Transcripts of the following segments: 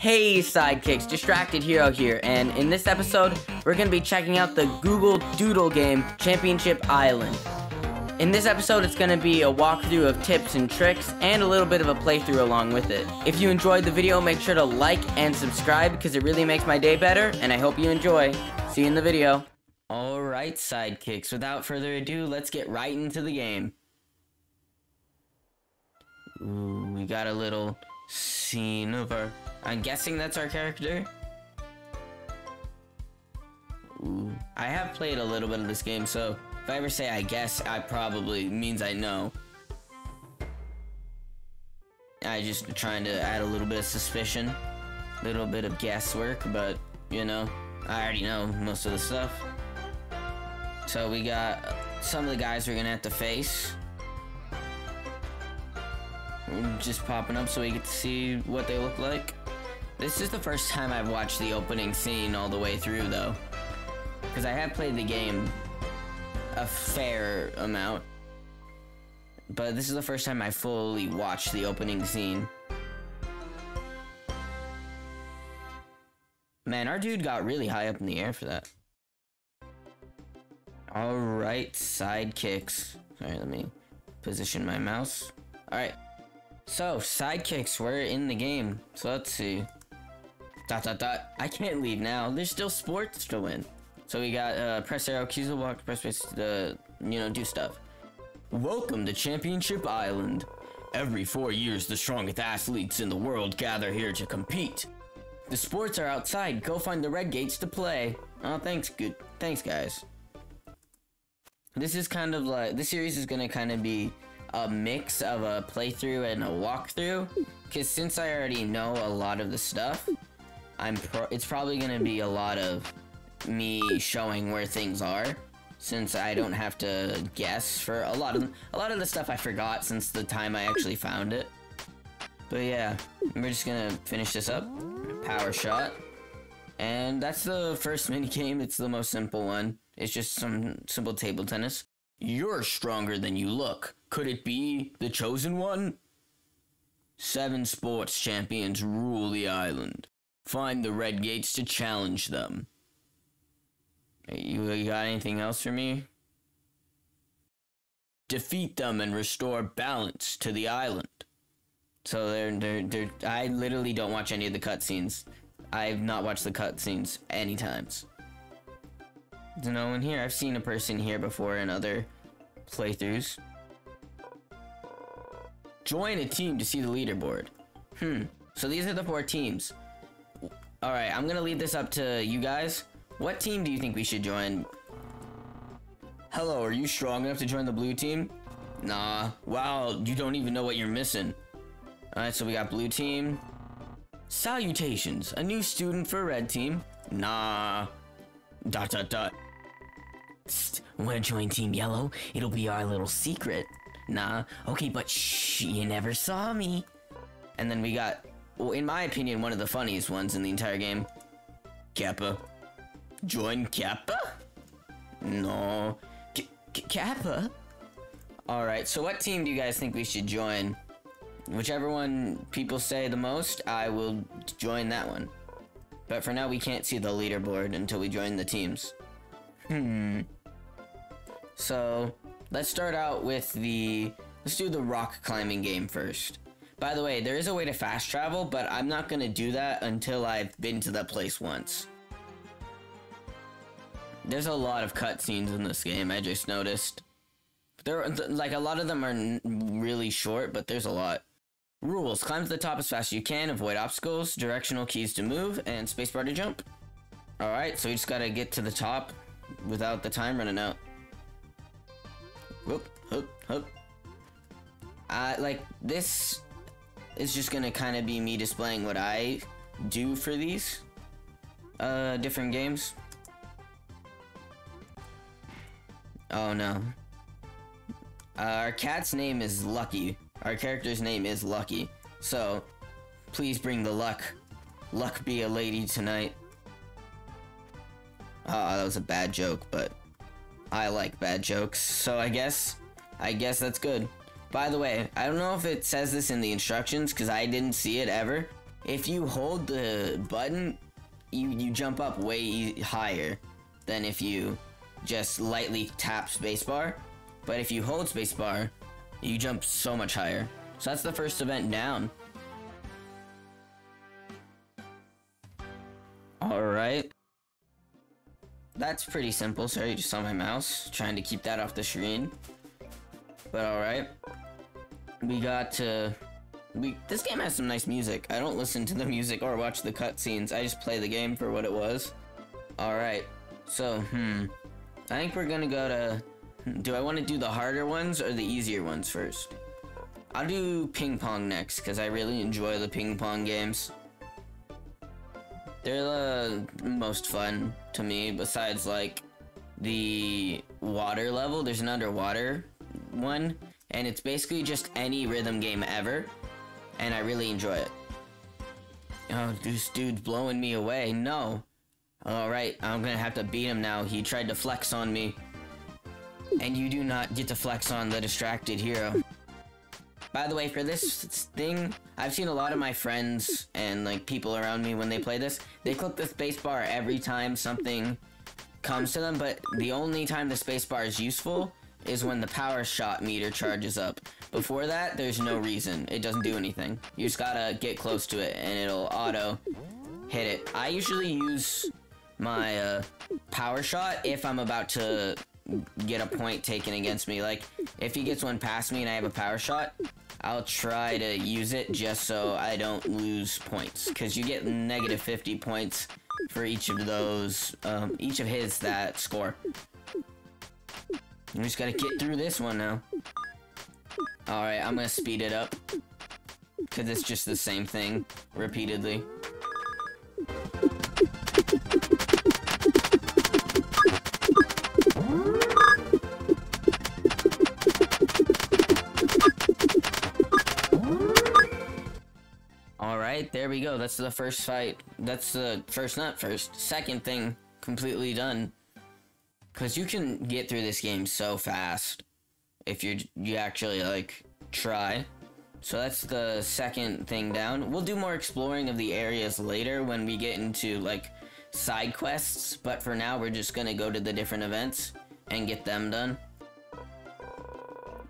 Hey sidekicks, Distracted Hero here, and in this episode, we're going to be checking out the Google Doodle game, Championship Island. In this episode, it's going to be a walkthrough of tips and tricks, and a little bit of a playthrough along with it. If you enjoyed the video, make sure to like and subscribe, because it really makes my day better, and I hope you enjoy. See you in the video. Alright sidekicks, without further ado, let's get right into the game. Ooh, we got a little scene of our... I'm guessing that's our character. Ooh, I have played a little bit of this game, so if I ever say I guess, I probably means I know. I just trying to add a little bit of suspicion, a little bit of guesswork, but you know, I already know most of the stuff. So we got some of the guys we're gonna have to face. We're just popping up so we get to see what they look like. This is the first time I've watched the opening scene all the way through, though. Because I have played the game a fair amount. But this is the first time I fully watched the opening scene. Man, our dude got really high up in the air for that. Alright, sidekicks. Sorry, let me position my mouse. Alright. So, sidekicks, we're in the game. So let's see. ... I can't leave now. There's still sports to win. So we got press arrow, keys to walk, press space to, do stuff. Welcome to Championship Island. Every 4 years, the strongest athletes in the world gather here to compete. The sports are outside. Go find the red gates to play. Oh, thanks, good. Thanks, guys. This is kind of like, this series is gonna kind of be a mix of a playthrough and a walkthrough, because since I already know a lot of the stuff, it's probably gonna be a lot of me showing where things are, since I don't have to guess for a lot of the stuff I forgot since the time I actually found it. But yeah, we're just gonna finish this up. Power shot, and that's the first mini game. It's the most simple one. It's just some simple table tennis. You're stronger than you look. Could it be the chosen one? 7 sports champions rule the island. Find the red gates to challenge them. You got anything else for me? Defeat them and restore balance to the island. So I literally don't watch any of the cutscenes. I've not watched the cutscenes any times. There's no one here. I've seen a person here before in other playthroughs. Join a team to see the leaderboard. So these are the 4 teams. Alright, I'm gonna leave this up to you guys. What team do you think we should join? Hello, are you strong enough to join the blue team? Nah. Wow, you don't even know what you're missing. Alright, so we got blue team. Salutations, a new student for red team. Nah. ... Psst, wanna join team yellow? It'll be our little secret. Nah. Okay, but shh, you never saw me. And then we got, well, in my opinion, one of the funniest ones in the entire game. Kappa. Join Kappa? No. Kappa? Alright, so what team do you guys think we should join? Whichever one people say the most, I will join that one. But for now, we can't see the leaderboard until we join the teams. So, let's start out with let's do the rock climbing game first. By the way, there is a way to fast travel, but I'm not gonna do that until I've been to that place once. There's a lot of cutscenes in this game, I just noticed. Like, a lot of them are really short, but there's a lot. Rules: climb to the top as fast as you can, avoid obstacles, directional keys to move, and spacebar to jump. Alright, so we just gotta get to the top without the time running out. Whoop, hoop, hoop. Like, this is just gonna kind of be me displaying what I do for these different games. Oh no. Our cat's name is Lucky. Our character's name is Lucky. So, please bring the luck. Luck be a lady tonight. Oh, that was a bad joke, but I like bad jokes, so I guess that's good. By the way, I don't know if it says this in the instructions, because I didn't see it ever, if you hold the button, you jump up way higher than if you just lightly tap spacebar. But if you hold spacebar, you jump so much higher. So that's the first event down. Alright. That's pretty simple. Sorry, you just saw my mouse. Trying to keep that off the screen. But alright. We got to... This game has some nice music. I don't listen to the music or watch the cutscenes. I just play the game for what it was. Alright. So, I think we're gonna go to... Do I want to do the harder ones or the easier ones first? I'll do ping pong next, because I really enjoy the ping pong games. They're the most fun to me, besides like the water level. There's an underwater one, and it's basically just any rhythm game ever, and I really enjoy it. Oh, this dude's blowing me away. No. Alright, I'm gonna have to beat him now. He tried to flex on me. And you do not get to flex on the distracted hero. By the way, for this thing, I've seen a lot of my friends and like people around me when they play this, they click the spacebar every time something comes to them, but the only time the spacebar is useful is when the power shot meter charges up. Before that, there's no reason. It doesn't do anything. You just gotta get close to it and it'll auto hit it. I usually use my power shot if I'm about to get a point taken against me. Like, if he gets one past me and I have a power shot, I'll try to use it just so I don't lose points, because you get negative 50 points for each of those, each of his that score. We just gotta get through this one now. Alright, I'm gonna speed it up, because it's just the same thing repeatedly. Alright, there we go. That's the first fight. That's the first, not first, second thing completely done. Because you can get through this game so fast if you actually, like, try. So that's the second thing down. We'll do more exploring of the areas later when we get into, like, side quests. But for now, we're just gonna go to the different events and get them done.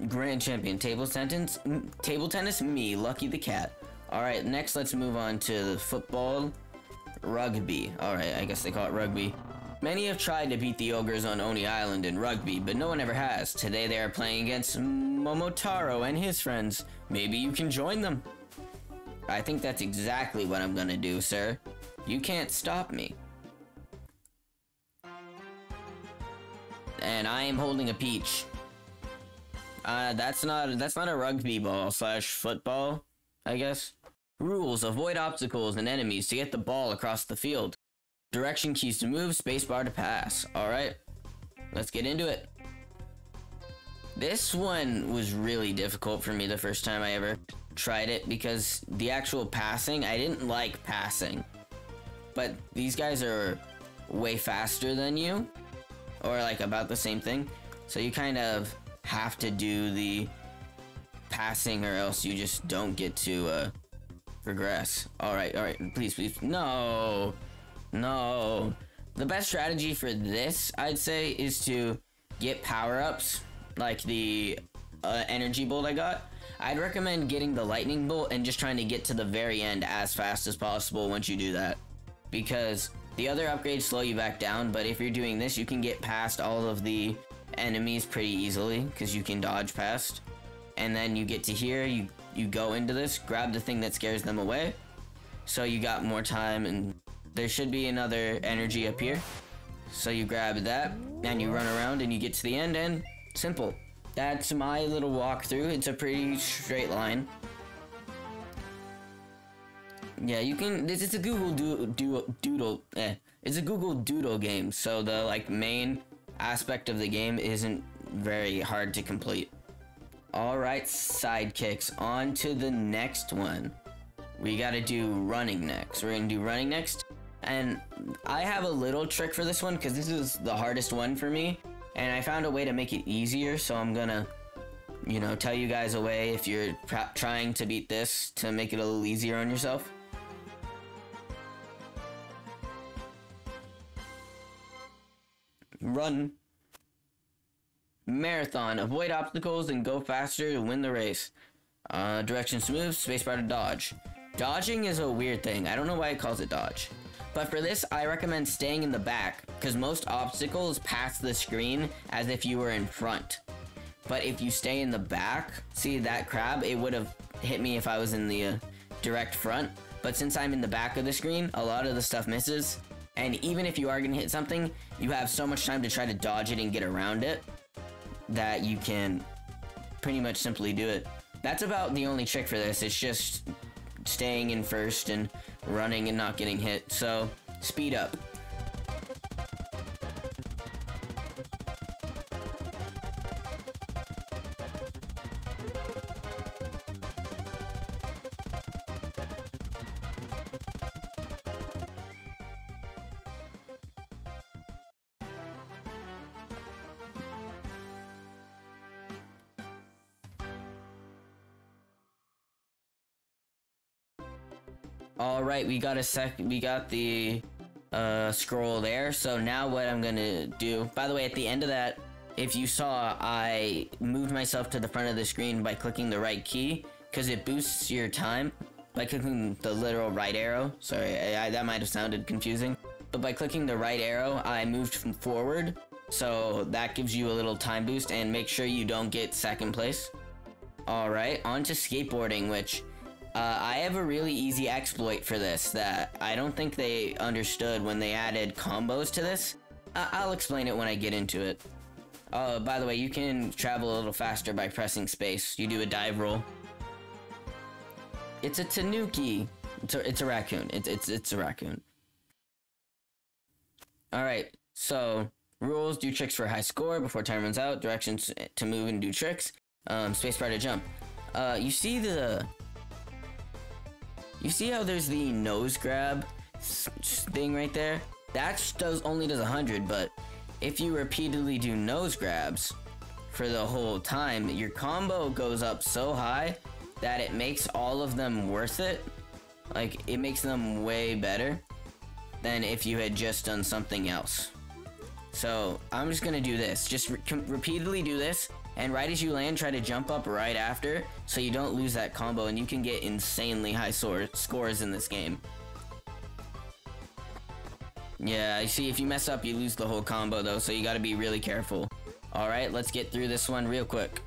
Grand Champion, table tennis, me, Lucky the Cat. Alright, next let's move on to football, rugby. Alright, I guess they call it rugby. Many have tried to beat the ogres on Oni Island in rugby, but no one ever has. Today they are playing against Momotaro and his friends. Maybe you can join them. I think that's exactly what I'm gonna do, sir. You can't stop me. And I am holding a peach. That's not a rugby ball slash football, I guess. Rules: avoid obstacles and enemies to get the ball across the field. Direction keys to move, spacebar to pass. Alright, let's get into it. This one was really difficult for me the first time I ever tried it, because the actual passing, I didn't like passing. But these guys are way faster than you, or like about the same thing. So you kind of have to do the passing or else you just don't get to progress. Alright, please, no. The best strategy for this, I'd say, is to get power-ups, like the energy bolt I got. I'd recommend getting the lightning bolt and just trying to get to the very end as fast as possible once you do that. Because the other upgrades slow you back down, but if you're doing this, you can get past all of the enemies pretty easily, because you can dodge past. And then you get to here, you go into this, grab the thing that scares them away, so you got more time, and there should be another energy up here. So you grab that, and you run around, and you get to the end, and simple. That's my little walkthrough. It's a pretty straight line. Yeah, you can, it's a Google Doodle, it's a Google Doodle game, so the, like, main aspect of the game isn't very hard to complete. Alright, sidekicks, on to the next one. We gotta do running next. We're gonna do running next. And I have a little trick for this one, because this is the hardest one for me. And I found a way to make it easier, so I'm gonna, you know, tell you guys a way if you're trying to beat this, to make it a little easier on yourself. Run. Marathon. Avoid obstacles and go faster to win the race. Directions to move, spacebar to dodge. Dodging is a weird thing. I don't know why it calls it dodge. But for this, I recommend staying in the back, because most obstacles pass the screen as if you were in front. But if you stay in the back, see that crab, it would have hit me if I was in the direct front. But since I'm in the back of the screen, a lot of the stuff misses. And even if you are going to hit something, you have so much time to try to dodge it and get around it that you can pretty much simply do it. That's about the only trick for this. It's just staying in first and running and not getting hit. So, speed up. Alright, we got the scroll there. So now what I'm gonna do, by the way, at the end of that, if you saw, I moved myself to the front of the screen by clicking the right key, because it boosts your time by clicking the literal right arrow. Sorry, that might have sounded confusing. But by clicking the right arrow, I moved from forward, so that gives you a little time boost, and make sure you don't get second place. Alright, on to skateboarding, which I have a really easy exploit for this that I don't think they understood when they added combos to this. I'll explain it when I get into it. By the way, you can travel a little faster by pressing space. You do a dive roll. It's a tanuki. It's a raccoon. It's a raccoon. Alright, so rules: do tricks for a high score before time runs out. Directions to move and do tricks. Spacebar to jump. You see how there's the nose grab thing right there? That only does 100, but if you repeatedly do nose grabs for the whole time, your combo goes up so high that it makes all of them worth it. Like, it makes them way better than if you had just done something else. So, I'm just gonna do this. Just repeatedly do this, and right as you land, try to jump up right after, so you don't lose that combo, and you can get insanely high scores in this game. Yeah, I see, if you mess up, you lose the whole combo, though, so you gotta be really careful. Alright, let's get through this one real quick.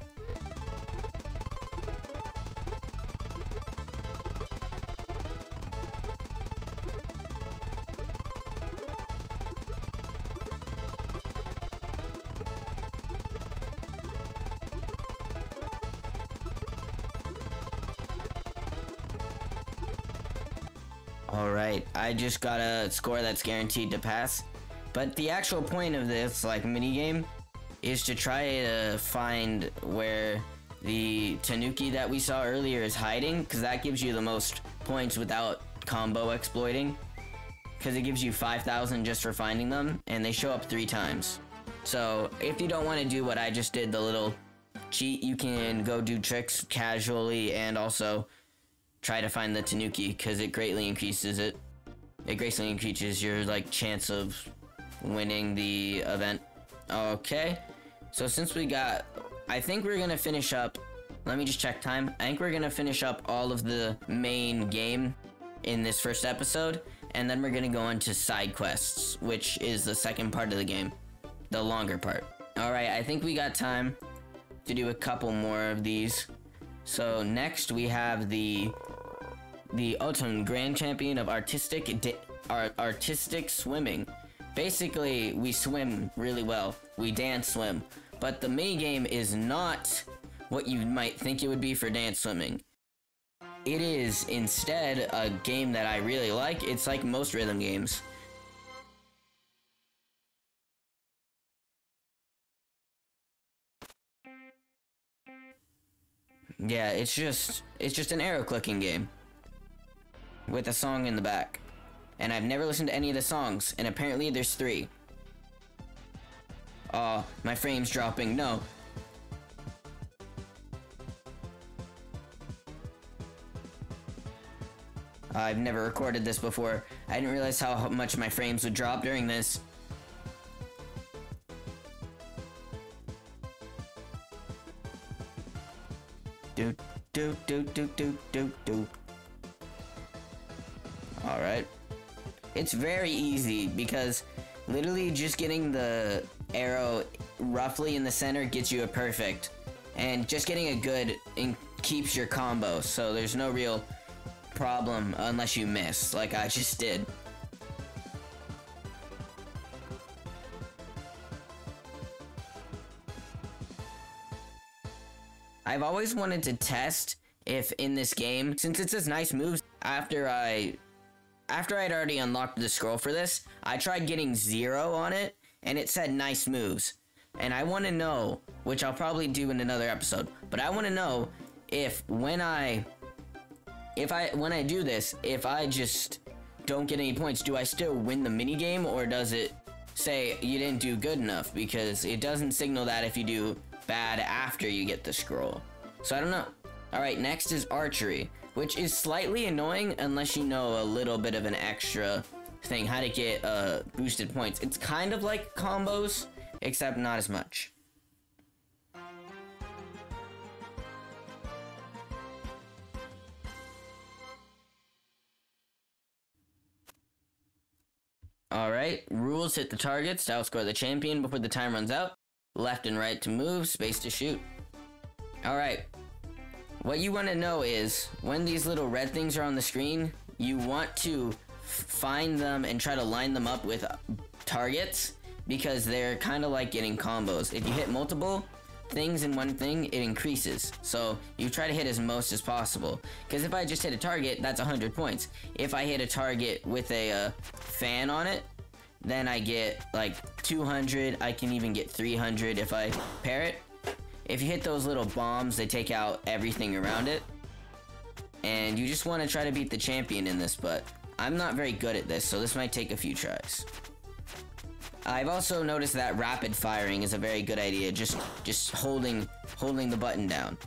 Alright, I just got a score that's guaranteed to pass. But the actual point of this, like, minigame is to try to find where the tanuki that we saw earlier is hiding, because that gives you the most points without combo exploiting. Because it gives you 5,000 just for finding them, and they show up 3 times. So, if you don't want to do what I just did, the little cheat, you can go do tricks casually and also try to find the tanuki, because it greatly increases it. It greatly increases your, like, chance of winning the event. Okay, so since we got, I think we're gonna finish up, let me just check time. I think we're gonna finish up all of the main game in this first episode, and then we're gonna go on to side quests, which is the second part of the game, the longer part. Alright, I think we got time to do a couple more of these. So next we have the Autumn Grand Champion of Artistic Swimming. Basically, we swim really well. We dance swim. But the minigame is not what you might think it would be for dance swimming. It is instead a game that I really like. It's like most rhythm games. Yeah, it's just an arrow clicking game with a song in the back. And I've never listened to any of the songs, and apparently there's 3. Aw, my frame's dropping, no. I've never recorded this before. I didn't realize how much my frames would drop during this. do. Alright. It's very easy because literally just getting the arrow roughly in the center gets you a perfect. And just getting a good keeps your combo, so there's no real problem unless you miss, like I just did. I've always wanted to test if in this game, since it says nice moves, after I'd already unlocked the scroll for this, I tried getting 0 on it, and it said nice moves. And I want to know, which I'll probably do in another episode, but I want to know if when I do this, if I just don't get any points, do I still win the minigame, or does it say you didn't do good enough? Because it doesn't signal that if you do bad after you get the scroll. So I don't know. Alright, next is archery, which is slightly annoying unless you know a little bit of an extra thing, how to get boosted points. It's kind of like combos, except not as much. Alright, rules: hit the targets to outscore the champion before the time runs out. Left and right to move, space to shoot. Alright, what you want to know is, when these little red things are on the screen, you want to find them and try to line them up with targets, because they're kind of like getting combos. If you hit multiple things in one thing, it increases. So you try to hit as most as possible. Because if I just hit a target, that's 100 points. If I hit a target with a fan on it, then I get like 200. I can even get 300 if I pair it. If you hit those little bombs, they take out everything around it. And you just want to try to beat the champion in this, but I'm not very good at this, so this might take a few tries. I've also noticed that rapid firing is a very good idea, just holding the button down.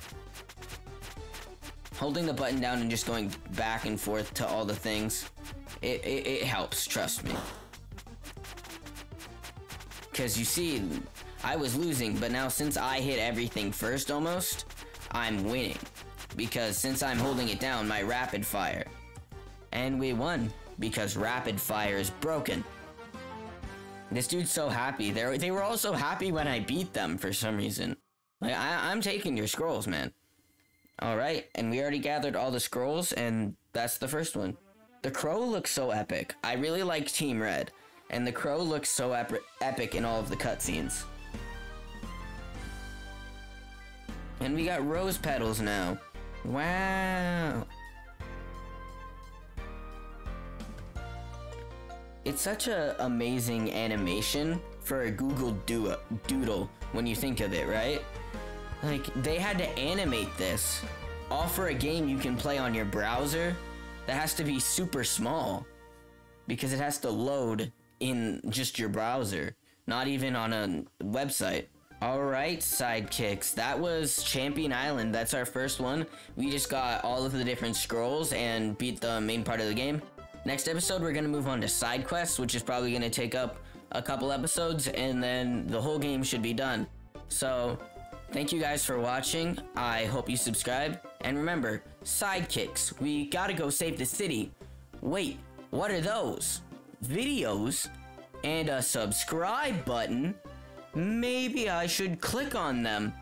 Holding the button down and just going back and forth to all the things, it helps, trust me. Because you see, I was losing, but now since I hit everything first almost, I'm winning. Because since I'm holding it down, my rapid fire. And we won, because rapid fire is broken. This dude's so happy. They were all so happy when I beat them for some reason. Like, I'm taking your scrolls, man. Alright, and we already gathered all the scrolls, and that's the first one. The crow looks so epic. I really like Team Red, and the crow looks so epic in all of the cutscenes. And we got rose petals now. Wow. It's such an amazing animation for a Google Doodle when you think of it, right? Like, they had to animate this all for a game you can play on your browser that has to be super small because it has to load in just your browser, not even on a website. Alright, sidekicks, that was Champion Island. That's our first one. We just got all of the different scrolls and beat the main part of the game. Next episode, we're going to move on to side quests, which is probably going to take up a couple episodes, and then the whole game should be done. So, thank you guys for watching. I hope you subscribe. And remember, sidekicks, we gotta go save the city. Wait, what are those? Videos? And a subscribe button? Maybe I should click on them.